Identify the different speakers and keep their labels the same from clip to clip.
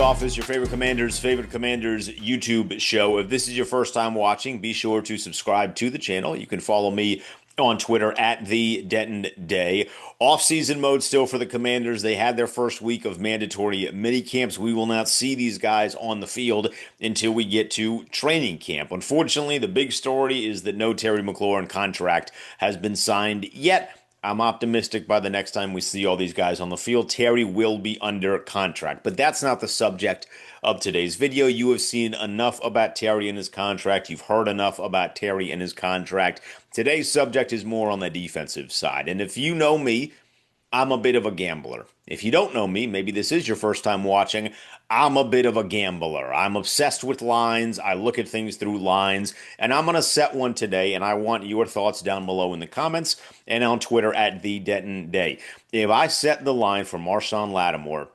Speaker 1: Office, your favorite Commanders YouTube show. If this is your first time watching, be sure to subscribe to the channel. You can follow me on Twitter at the Denton Day. Off-season mode still for the Commanders. They had their first week of mandatory mini camps. We will not see these guys on the field until we get to training camp. Unfortunately, the big story is that no Terry McLaurin contract has been signed yet. I'm optimistic by the next time we see all these guys on the field, Terry will be under contract. But that's not the subject of today's video. You have seen enough about Terry and his contract. You've heard enough about Terry and his contract. Today's subject is more on the defensive side. And if you know me, I'm a bit of a gambler. If you don't know me, maybe this is your first time watching, I'm a bit of a gambler. I'm obsessed with lines. I look at things through lines, and I'm going to set one today, and I want your thoughts down below in the comments and on Twitter at the Denton Day. If I set the line for Marshon Lattimore,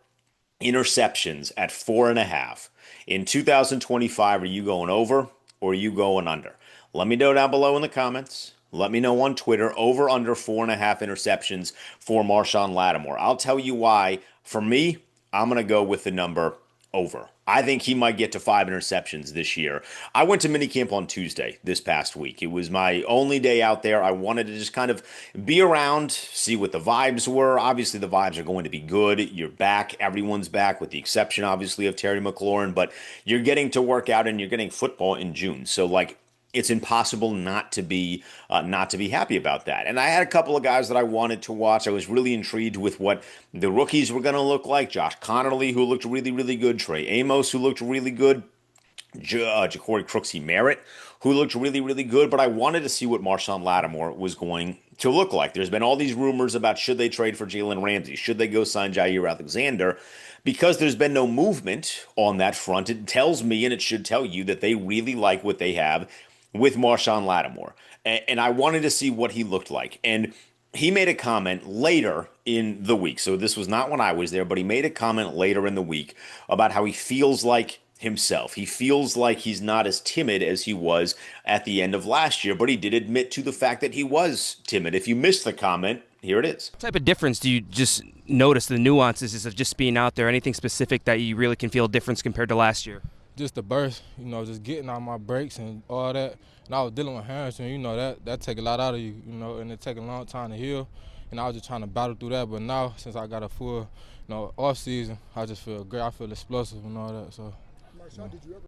Speaker 1: interceptions at 4.5, in 2025, are you going over or are you going under? Let me know down below in the comments. Let me know on Twitter, over under 4.5 interceptions for Marshon Lattimore. I'll tell you why. For me, I'm going to go with the number over. I think he might get to 5 interceptions this year. I went to minicamp on Tuesday this past week. It was my only day out there. I wanted to just kind of be around, see what the vibes were. Obviously, the vibes are going to be good. You're back. Everyone's back, with the exception, obviously, of Terry McLaurin. But you're getting to work out and you're getting football in June. So, it's impossible not to be happy about that. And I had a couple of guys that I wanted to watch. I was really intrigued with what the rookies were going to look like. Josh Connerly, who looked really, really good. Trey Amos, who looked really good. Ja'Cory Crooksy-Merritt, who looked really, really good. But I wanted to see what Marshon Lattimore was going to look like. There's been all these rumors about should they trade for Jalen Ramsey? Should they go sign Jair Alexander? Because there's been no movement on that front, it tells me, and it should tell you, that they really like what they have with Marshon Lattimore. And I wanted to see what he looked like. And he made a comment later in the week. So this was not when I was there, but he made a comment later in the week about how he feels like himself. He feels like he's not as timid as he was at the end of last year, but he did admit to the fact that he was timid. If you missed the comment, here it is.
Speaker 2: What type of difference do you just notice, the nuances of just being out there? Anything specific that you really can feel a difference compared to last year?
Speaker 3: Just the burst, just getting out my brakes and all that. And I was dealing with hamstring, that take a lot out of you, and it take a long time to heal. And I was just trying to battle through that. But now, since I got a full, off season, I just feel great. I feel explosive and all that. So,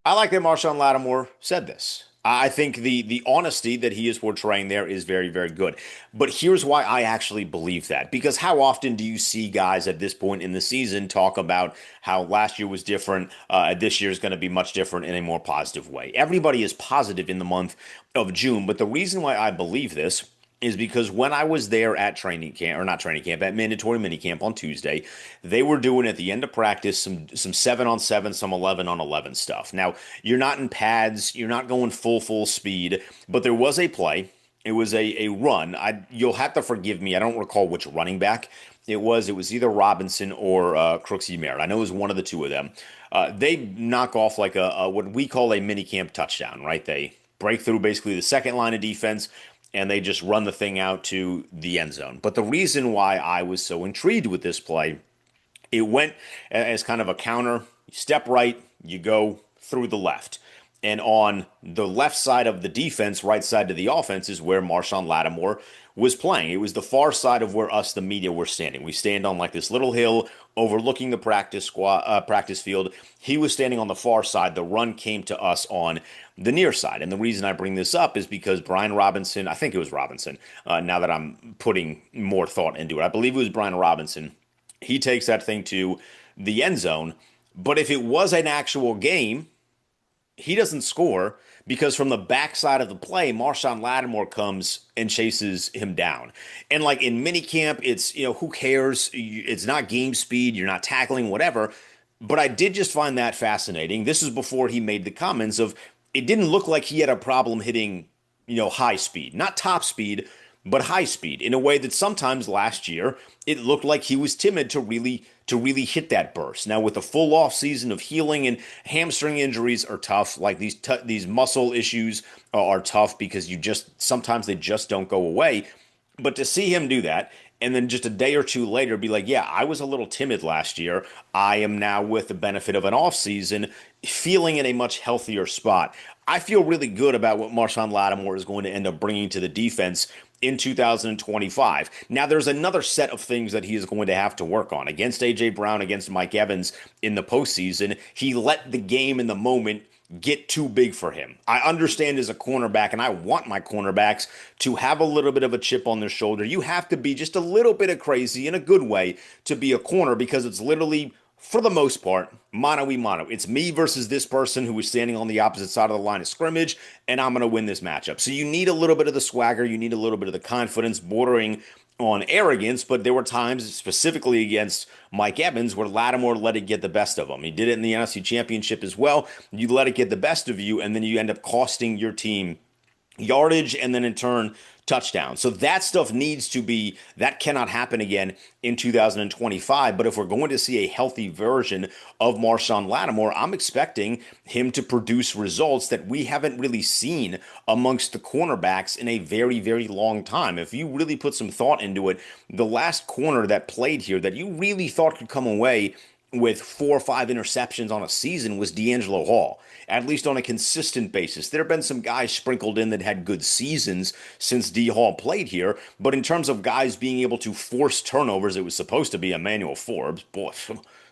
Speaker 1: I like that Marshon Lattimore said this. I think the honesty that he is portraying there is very, very good. But here's why I actually believe that. Because how often do you see guys at this point in the season talk about how last year was different, this year is going to be much different in a more positive way? Everybody is positive in the month of June. But the reason why I believe this is because when I was there at training camp, or not training camp, at mandatory minicamp on Tuesday, they were doing at the end of practice some 7-on-7, some 11-on-11 stuff. Now, you're not in pads, you're not going full speed, but there was a play. It was a run. You'll have to forgive me. I don't recall which running back it was. It was either Robinson or Crooksy-Merritt. I know it was one of the two of them. They knock off like a what we call a minicamp touchdown, right? They break through basically the second line of defense, and they just run the thing out to the end zone. But the reason why I was so intrigued with this play, it went as kind of a counter. You step right, you go through the left. And on the left side of the defense, right side to the offense, is where Marshon Lattimore was playing. It was the far side of where us, the media, were standing. We stand on like this little hill overlooking the practice field. He was standing on the far side. The run came to us on the near side. And the reason I bring this up is because Brian Robinson, I think it was Robinson, now that I'm putting more thought into it, I believe it was Brian Robinson. He takes that thing to the end zone. But if it was an actual game, he doesn't score because from the backside of the play, Marshon Lattimore comes and chases him down. And like in minicamp, it's, who cares? It's not game speed. You're not tackling, whatever. But I did just find that fascinating. This is before he made the comments of, it didn't look like he had a problem hitting, high speed, not top speed, but high speed, in a way that sometimes last year it looked like he was timid to really hit that burst. Now, with a full off season of healing, and hamstring injuries are tough, like these muscle issues are tough because sometimes they just don't go away. But to see him do that, and then just a day or two later be like, yeah, I was a little timid last year. I am now, with the benefit of an off season, feeling in a much healthier spot. I feel really good about what Marshon Lattimore is going to end up bringing to the defense in 2025. Now, there's another set of things that he is going to have to work on. Against A.J. Brown, against Mike Evans in the postseason, he let the game in the moment get too big for him. I understand as a cornerback, and I want my cornerbacks to have a little bit of a chip on their shoulder. You have to be just a little bit of crazy in a good way to be a corner, because it's literally, for the most part, mano a mano. It's me versus this person who is standing on the opposite side of the line of scrimmage, and I'm going to win this matchup. So you need a little bit of the swagger, you need a little bit of the confidence, bordering on arrogance. But there were times, specifically against Mike Evans, where Lattimore let it get the best of him. He did it in the NFC Championship as well. You let it get the best of you, and then you end up costing your team yardage, and then in turn touchdown. So that stuff needs to be, that cannot happen again in 2025. But if we're going to see a healthy version of Marshon Lattimore, I'm expecting him to produce results that we haven't really seen amongst the cornerbacks in a very, very long time. If you really put some thought into it, the last corner that played here that you really thought could come away with 4 or 5 interceptions on a season was D'Angelo Hall, at least on a consistent basis. There have been some guys sprinkled in that had good seasons since D Hall played here, but in terms of guys being able to force turnovers, it was supposed to be Emmanuel Forbes. Boy,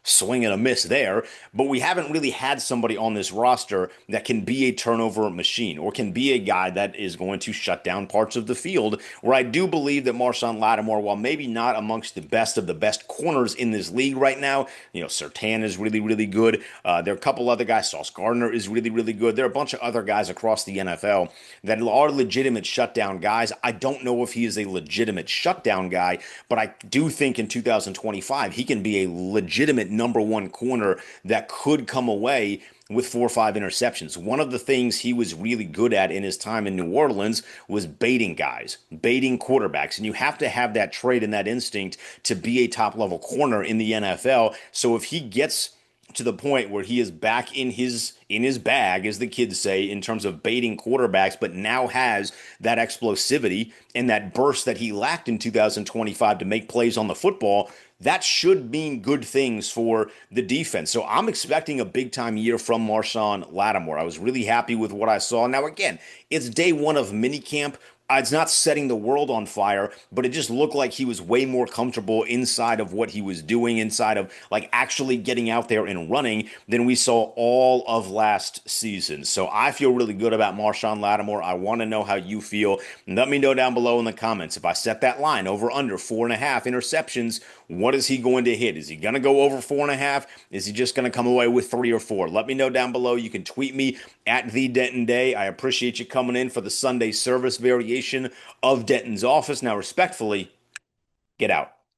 Speaker 1: swing and a miss there. But we haven't really had somebody on this roster that can be a turnover machine, or can be a guy that is going to shut down parts of the field, where I do believe that Marshon Lattimore, while maybe not amongst the best of the best corners in this league right now, Surtain is really, really good. There are a couple other guys. Sauce Gardner is really, really good. There are a bunch of other guys across the NFL that are legitimate shutdown guys. I don't know if he is a legitimate shutdown guy, but I do think in 2025 he can be a legitimate number one corner that could come away with 4 or 5 interceptions. One of the things he was really good at in his time in New Orleans was baiting guys, baiting quarterbacks. And you have to have that trait and that instinct to be a top level corner in the NFL. So if he gets to the point where he is back in his bag, as the kids say, in terms of baiting quarterbacks, but now has that explosivity and that burst that he lacked in 2025 to make plays on the football, that should mean good things for the defense. So I'm expecting a big time year from Marshon Lattimore. I was really happy with what I saw. Now, again, it's day one of minicamp. It's not setting the world on fire, but it just looked like he was way more comfortable inside of what he was doing, inside of like actually getting out there and running, than we saw all of last season. So I feel really good about Marshon Lattimore. I want to know how you feel. Let me know down below in the comments. If I set that line over under 4.5 interceptions, what is he going to hit? Is he going to go over 4.5? Is he just going to come away with 3 or 4? Let me know down below. You can tweet me at the Denton Day. I appreciate you coming in for the Sunday service variation of Denton's office. Now, respectfully, get out.